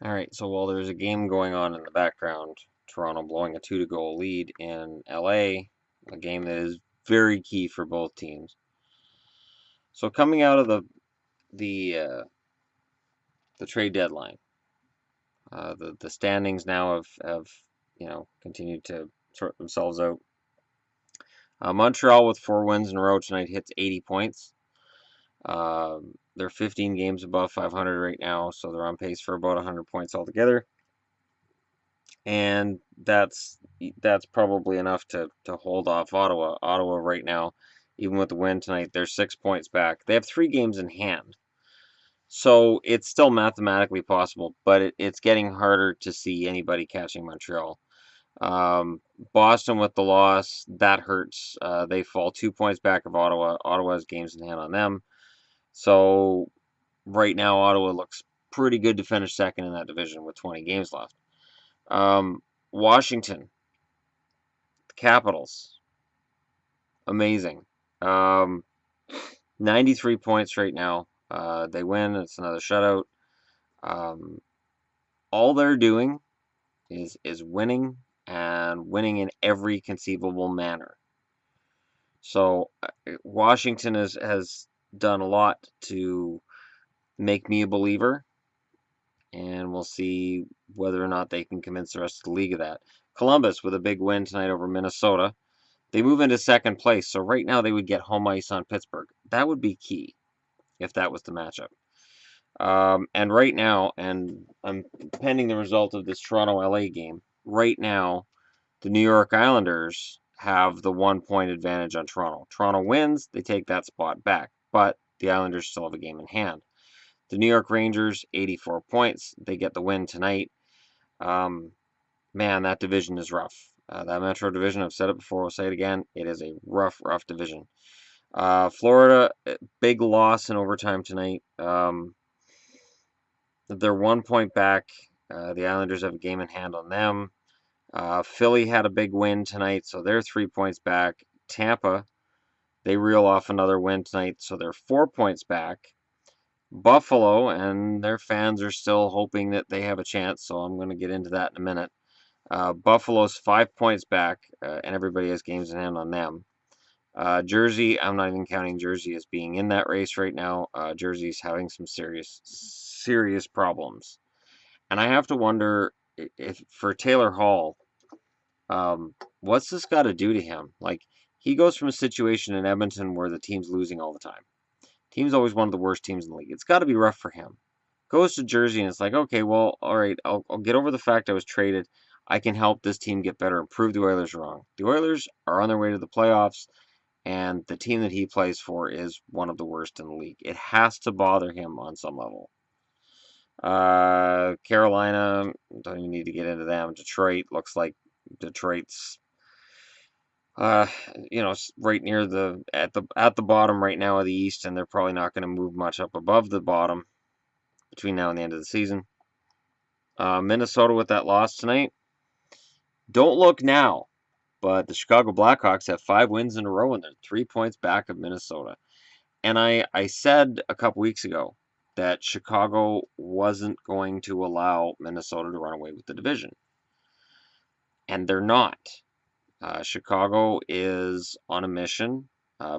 All right, so while there's a game going on in the background, Toronto blowing a 2-goal lead in LA, a game that is very key for both teams. So coming out of the uh, the trade deadline, the standings now have continued to sort themselves out. Montreal with 4 wins in a row tonight hits 80 points. They're 15 games above 500 right now, so they're on pace for about 100 points altogether. And that's probably enough to hold off Ottawa. Ottawa right now, even with the win tonight, they're 6 points back. They have 3 games in hand, so it's still mathematically possible, but it's getting harder to see anybody catching Montreal. Boston with the loss, that hurts. They fall 2 points back of Ottawa. Ottawa has games in hand on them, so right now Ottawa looks pretty good to finish second in that division with 20 games left. Washington, the Capitals, amazing. Um, 93 points right now. They win. It's another shutout. Um, all they're doing is winning and winning in every conceivable manner. So Washington has done a lot to make me a believer, and we'll see whether or not they can convince the rest of the league of that. Columbus with a big win tonight over Minnesota. They move into second place, so right now they would get home ice on Pittsburgh. That would be key if that was the matchup. And right now, and I'm pending the result of this Toronto LA game. Right now, the New York Islanders have the 1 point advantage on Toronto. Toronto wins, they take that spot back, but the Islanders still have a game in hand. The New York Rangers, 84 points. They get the win tonight. Um, Man, that division is rough. That Metro division, I've said it before, I'll say it again. It is a rough, rough division. Florida, big loss in overtime tonight. They're 1 point back. The Islanders have a game in hand on them. Philly had a big win tonight, so they're 3 points back. Tampa, they reel off another win tonight, so they're 4 points back. Buffalo and their fans are still hoping that they have a chance, so I'm going to get into that in a minute. Buffalo's 5 points back, and everybody has games in hand on them. Jersey, I'm not even counting Jersey as being in that race right now. Jersey's having some serious, serious problems. And I have to wonder if for Taylor Hall, what's this got to do to him? Like, he goes from a situation in Edmonton where the team's losing all the time. Team's always one of the worst teams in the league. It's got to be rough for him. Goes to Jersey and it's like, okay, well, all right, I'll get over the fact I was traded. I can help this team get better and prove the Oilers wrong. The Oilers are on their way to the playoffs, and the team that he plays for is one of the worst in the league. It has to bother him on some level. Carolina, don't even need to get into them. Detroit looks like Detroit's uh, right near the bottom right now of the East, and they're probably not going to move much up above the bottom between now and the end of the season. Minnesota with that loss tonight. Don't look now, but the Chicago Blackhawks have 5 wins in a row, and they're 3 points back of Minnesota. And I said a couple weeks ago that Chicago wasn't going to allow Minnesota to run away with the division, and they're not. Chicago is on a mission.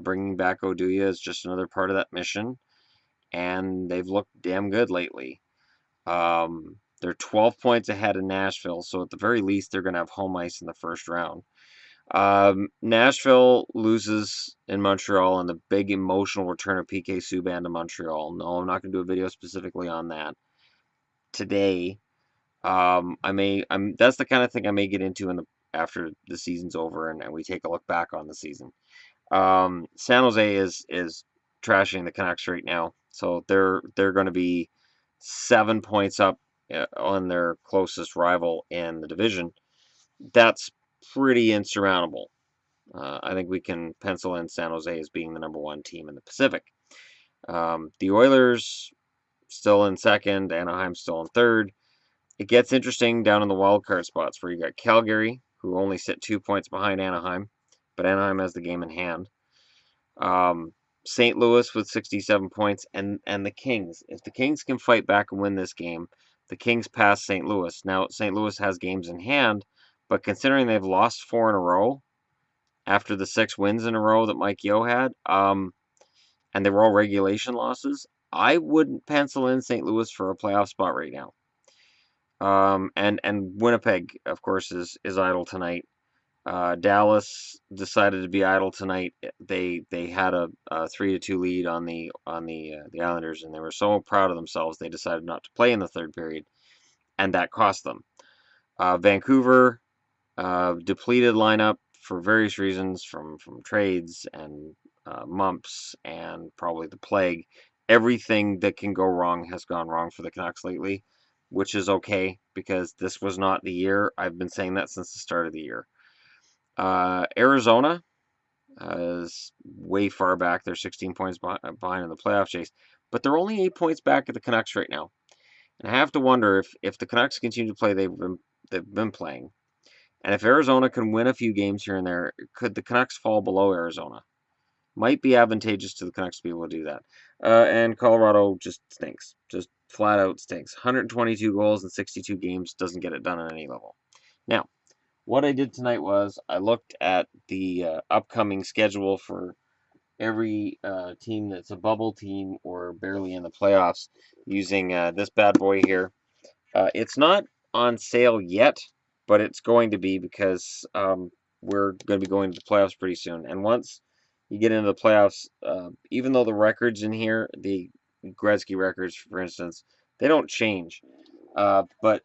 Bringing back Oduya is just another part of that mission, and they've looked damn good lately. They're 12 points ahead of Nashville, so at the very least, they're going to have home ice in the first round. Nashville loses in Montreal, and the big emotional return of PK Subban to Montreal. No, I'm not going to do a video specifically on that today. That's the kind of thing I may get into after the season's over and we take a look back on the season. San Jose is trashing the Canucks right now, so they're going to be 7 points up on their closest rival in the division. That's pretty insurmountable. I think we can pencil in San Jose as being the number one team in the Pacific. The Oilers still in second, Anaheim still in third. It gets interesting down in the wild card spots where you got Calgary, who only sit 2 points behind Anaheim, but Anaheim has the game in hand. St. Louis with 67 points, and the Kings. If the Kings can fight back and win this game, The Kings passed St. Louis. Now, St. Louis has games in hand, but considering they've lost 4 in a row after the 6 wins in a row that Mike Yeo had, and they were all regulation losses, I wouldn't pencil in St. Louis for a playoff spot right now. And Winnipeg, of course, is idle tonight. Dallas decided to be idle tonight. They had a 3-2 lead on the Islanders, and they were so proud of themselves they decided not to play in the third period, and that cost them. Vancouver, depleted lineup for various reasons, from trades and mumps and probably the plague. Everything that can go wrong has gone wrong for the Canucks lately, which is okay because this was not the year. I've been saying that since the start of the year. Arizona is way far back. They're 16 points behind in the playoff chase, but they're only 8 points back at the Canucks right now. And I have to wonder if the Canucks continue to play they've been playing, and if Arizona can win a few games here and there, could the Canucks fall below Arizona? Might be advantageous to the Canucks to be able to do that. And Colorado just stinks. Just flat out stinks. 122 goals in 62 games doesn't get it done at any level. Now, what I did tonight was I looked at the upcoming schedule for every team that's a bubble team or barely in the playoffs using this bad boy here. It's not on sale yet, but it's going to be because we're going to be going to the playoffs pretty soon. And once you get into the playoffs, even though the records in here, the Gretzky records, for instance, they don't change. But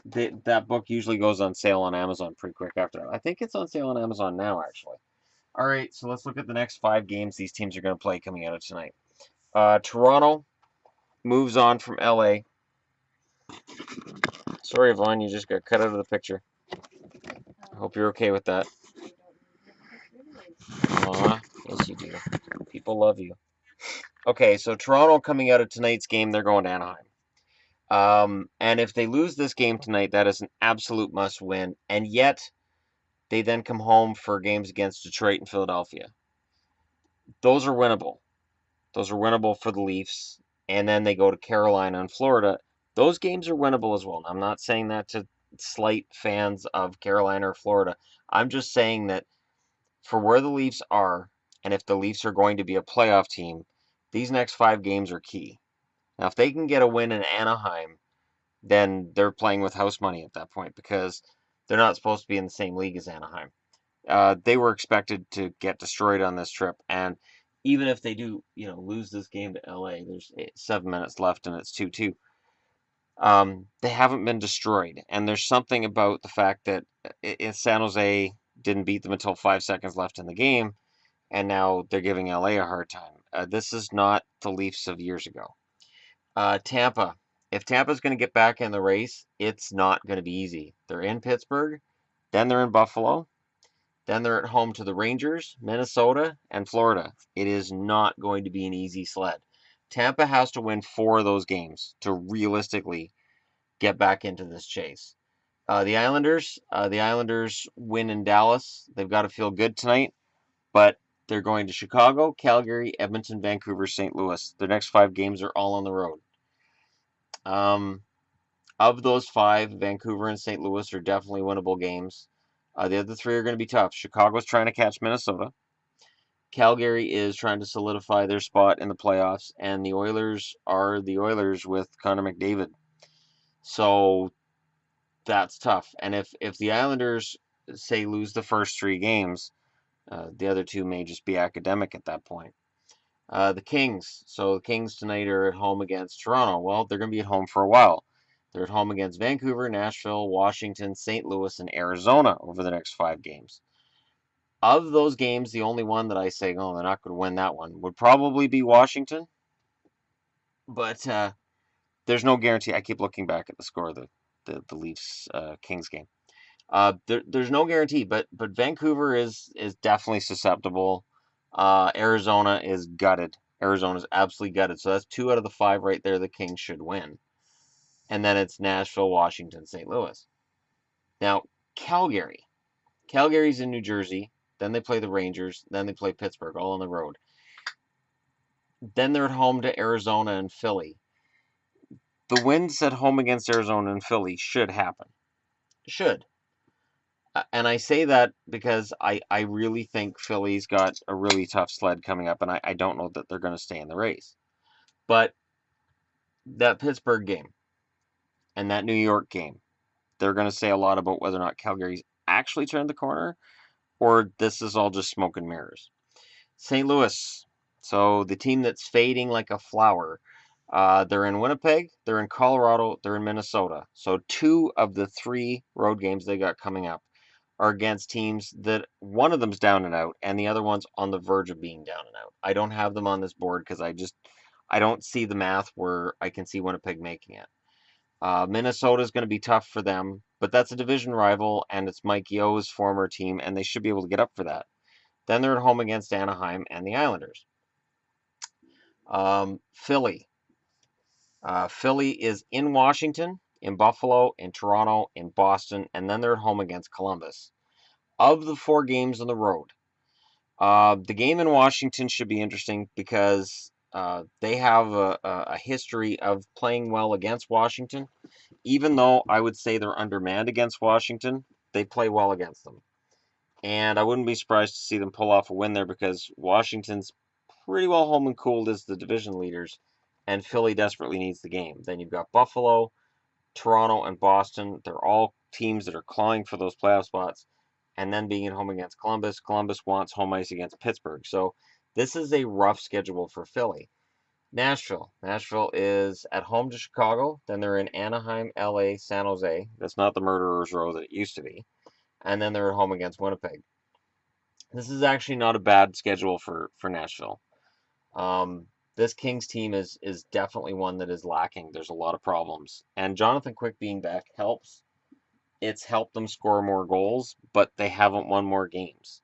that book usually goes on sale on Amazon pretty quick after that. I think it's on sale on Amazon now, actually. All right, so let's look at the next 5 games these teams are going to play coming out of tonight. Toronto moves on from LA. Sorry, Vaughn, you just got cut out of the picture. I hope you're okay with that. Aw, yes you do. People love you. Okay, so Toronto coming out of tonight's game, they're going to Anaheim. And if they lose this game tonight, that is an absolute must-win. And yet, they then come home for games against Detroit and Philadelphia. Those are winnable. Those are winnable for the Leafs. And then they go to Carolina and Florida. Those games are winnable as well. I'm not saying that to slight fans of Carolina or Florida. I'm just saying that for where the Leafs are, and if the Leafs are going to be a playoff team, these next 5 games are key. Now, if they can get a win in Anaheim, then they're playing with house money at that point because they're not supposed to be in the same league as Anaheim. They were expected to get destroyed on this trip, and even if they do, lose this game to LA, there's 7 minutes left and it's 2-2. They haven't been destroyed, and there's something about the fact that San Jose didn't beat them until 5 seconds left in the game, and now they're giving LA a hard time. This is not the Leafs of years ago. Tampa. If Tampa's going to get back in the race, it's not going to be easy. They're in Pittsburgh, then they're in Buffalo, then they're at home to the Rangers, Minnesota, and Florida. It is not going to be an easy sled. Tampa has to win 4 of those games to realistically get back into this chase. The Islanders win in Dallas. They've got to feel good tonight, but they're going to Chicago, Calgary, Edmonton, Vancouver, St. Louis. Their next 5 games are all on the road. Of those 5, Vancouver and St. Louis are definitely winnable games. The other 3 are going to be tough. Chicago's trying to catch Minnesota. Calgary is trying to solidify their spot in the playoffs, and the Oilers are the Oilers with Connor McDavid. So that's tough. And if the Islanders, say, lose the first 3 games, the other 2 may just be academic at that point. The Kings. So the Kings tonight are at home against Toronto. Well, they're going to be at home for a while. They're at home against Vancouver, Nashville, Washington, St. Louis, and Arizona over the next 5 games. Of those games, the only one that I say, oh, they're not going to win that one, would probably be Washington. But there's no guarantee. I keep looking back at the score of the Leafs Kings game. There's no guarantee, but Vancouver is definitely susceptible. Arizona is gutted. Arizona's absolutely gutted. So that's 2 out of the 5 right there the Kings should win. And then it's Nashville, Washington, St. Louis. Now, Calgary. Calgary's in New Jersey. Then they play the Rangers. Then they play Pittsburgh, all on the road. Then they're at home to Arizona and Philly. the wins at home against Arizona and Philly should happen. Should. And I say that because I really think Philly's got a really tough sled coming up, and I don't know that they're going to stay in the race. But that Pittsburgh game and that New York game, they're going to say a lot about whether or not Calgary's actually turned the corner or this is all just smoke and mirrors. St. Louis, so the team that's fading like a flower. They're in Winnipeg, they're in Colorado, they're in Minnesota. So 2 of the 3 road games they got coming up are against teams that one of them's down and out, and the other one's on the verge of being down and out. I don't have them on this board because I don't see the math where I can see Winnipeg making it. Minnesota's going to be tough for them, but that's a division rival, and it's Mike Yo's former team, and they should be able to get up for that. Then they're at home against Anaheim and the Islanders. Philly. Philly is in Washington, in Buffalo, in Toronto, in Boston, and then they're at home against Columbus. Of the 4 games on the road, the game in Washington should be interesting because they have a history of playing well against Washington. Even though I would say they're undermanned against Washington, they play well against them. And I wouldn't be surprised to see them pull off a win there because Washington's pretty well home and cooled as the division leaders, and Philly desperately needs the game. Then you've got Buffalo, Toronto, and Boston. They're all teams that are clawing for those playoff spots. And then being at home against Columbus, Columbus wants home ice against Pittsburgh. So this is a rough schedule for Philly. Nashville. Nashville is at home to Chicago. Then they're in Anaheim, LA, San Jose. That's not the murderer's row that it used to be. And then they're at home against Winnipeg. This is actually not a bad schedule for Nashville. This Kings team is definitely one that is lacking. There's a lot of problems. And Jonathan Quick being back helps. It's helped them score more goals, but they haven't won more games.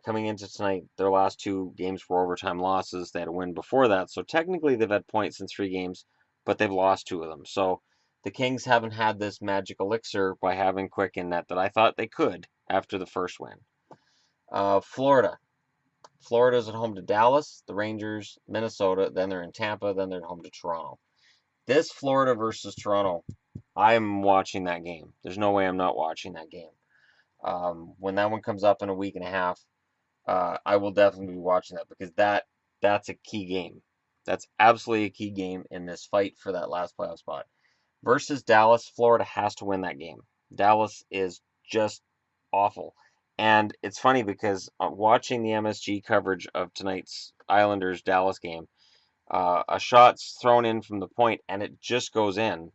Coming into tonight, their last 2 games were overtime losses. They had a win before that, so technically they've had points in 3 games, but they've lost 2 of them. So the Kings haven't had this magic elixir by having Quick in net that I thought they could after the first win. Florida. Florida's at home to Dallas, the Rangers, Minnesota, then they're in Tampa, then they're at home to Toronto. This Florida versus Toronto, I'm watching that game. There's no way I'm not watching that game. When that one comes up in a week and a half, I will definitely be watching that because that's a key game. That's absolutely a key game in this fight for that last playoff spot. Versus Dallas, Florida has to win that game. Dallas is just awful. And it's funny because watching the MSG coverage of tonight's Islanders Dallas game, a shot's thrown in from the point and it just goes in.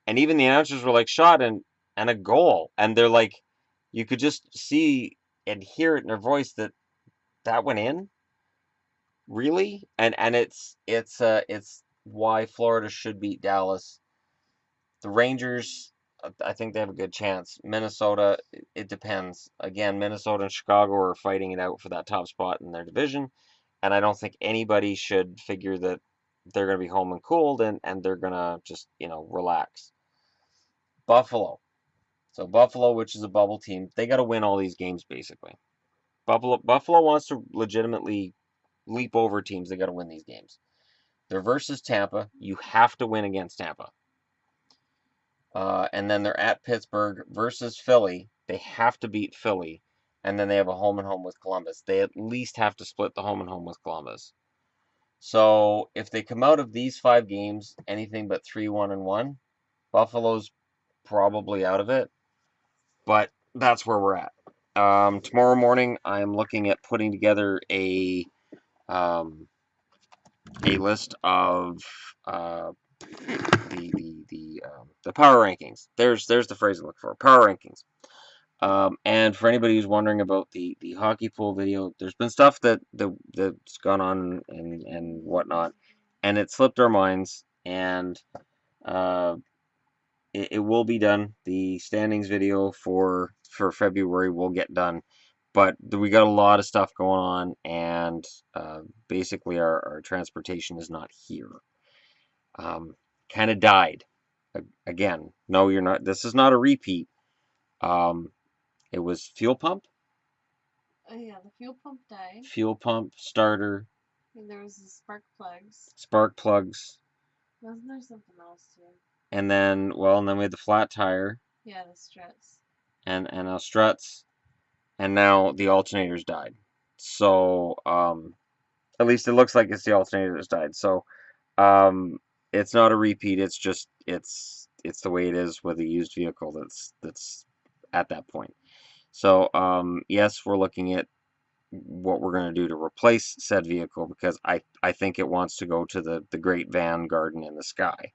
And even the announcers were like, shot and a goal. And they're like, you could just see and hear it in their voice that went in. Really? And it's why Florida should beat Dallas. The Rangers, I think they have a good chance. Minnesota, it depends. Again, Minnesota and Chicago are fighting it out for that top spot in their division, and I don't think anybody should figure that they're going to be home and cooled and they're going to just, relax. Buffalo. So Buffalo, which is a bubble team, they got to win all these games basically. Buffalo wants to legitimately leap over teams. They got to win these games. They're versus Tampa. You have to win against Tampa. And then they're at Pittsburgh versus Philly. They have to beat Philly. And then they have a home and home with Columbus. They at least have to split the home and home with Columbus. So if they come out of these 5 games anything but 3-1-1, Buffalo's probably out of it. But that's where we're at. Tomorrow morning, I'm looking at putting together a list of the power rankings. There's the phrase I'm looking for. Power rankings. And for anybody who's wondering about the hockey pool video, there's been stuff that's gone on and whatnot, and it slipped our minds, and it will be done. The standings video for February will get done, but we got a lot of stuff going on, and basically our transportation is not here. Kind of died. Again, no, you're not. This is not a repeat. It was fuel pump. Oh yeah, the fuel pump died. Fuel pump, starter. And there was the spark plugs. Spark plugs. Wasn't there something else too? And then, well, and then we had the flat tire Yeah, the struts. and our struts, and now the alternators died. So, at least it looks like it's the alternator that's died. So, it's not a repeat. It's just it's the way it is with a used vehicle that's at that point. So, yes, we're looking at what we're going to do to replace said vehicle because I think it wants to go to the great van garden in the sky.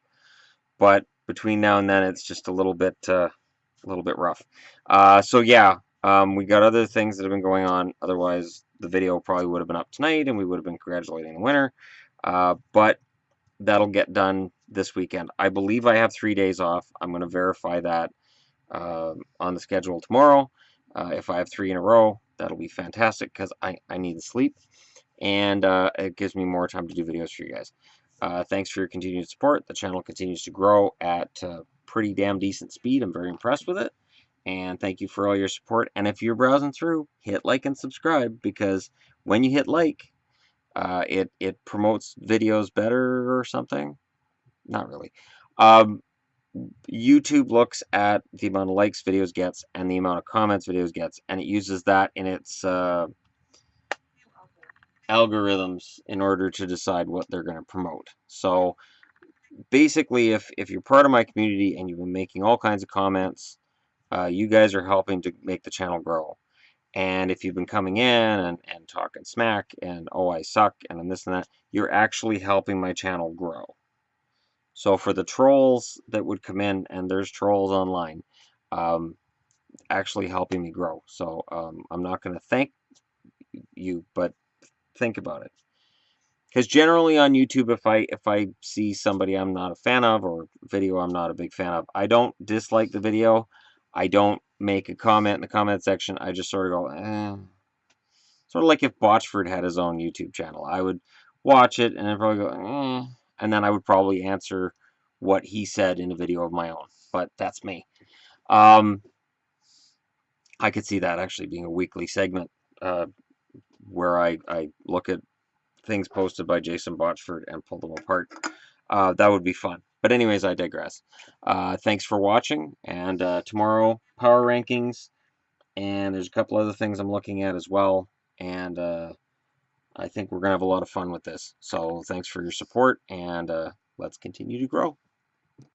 But between now and then, it's just a little bit rough. So yeah, we got other things that have been going on. Otherwise, the video probably would have been up tonight, and we would have been congratulating the winner. But that'll get done this weekend. I believe I have 3 days off. I'm going to verify that on the schedule tomorrow. If I have three in a row, that'll be fantastic because I need the sleep and it gives me more time to do videos for you guys. Thanks for your continued support. The channel continues to grow at pretty damn decent speed. I'm very impressed with it. And thank you for all your support. And if you're browsing through, hit like and subscribe because when you hit like, it promotes videos better or something. Not really. Um, YouTube looks at the amount of likes videos gets and the amount of comments videos gets, and it uses that in its algorithms in order to decide what they're going to promote. So basically, if you're part of my community and you've been making all kinds of comments, you guys are helping to make the channel grow. And if you've been coming in and talking smack and oh I suck and I'm this and that, you're actually helping my channel grow. So for the trolls that would come in, and there's trolls online, um, actually helping me grow. So I'm not going to thank you, but think about it. Because generally on YouTube, if I see somebody I'm not a fan of or video I'm not a big fan of, I don't dislike the video. I don't make a comment in the comment section. I just sort of go, eh. Sort of like if Botchford had his own YouTube channel. I would watch it and I'd probably go, eh. And then I would probably answer what he said in a video of my own. But that's me. Um, I could see that actually being a weekly segment uh, where I look at things posted by Jason Botchford and pull them apart. That would be fun. But anyways, I digress. Thanks for watching, and tomorrow power rankings, and there's a couple other things I'm looking at as well, and I think we're gonna have a lot of fun with this. So thanks for your support, and let's continue to grow.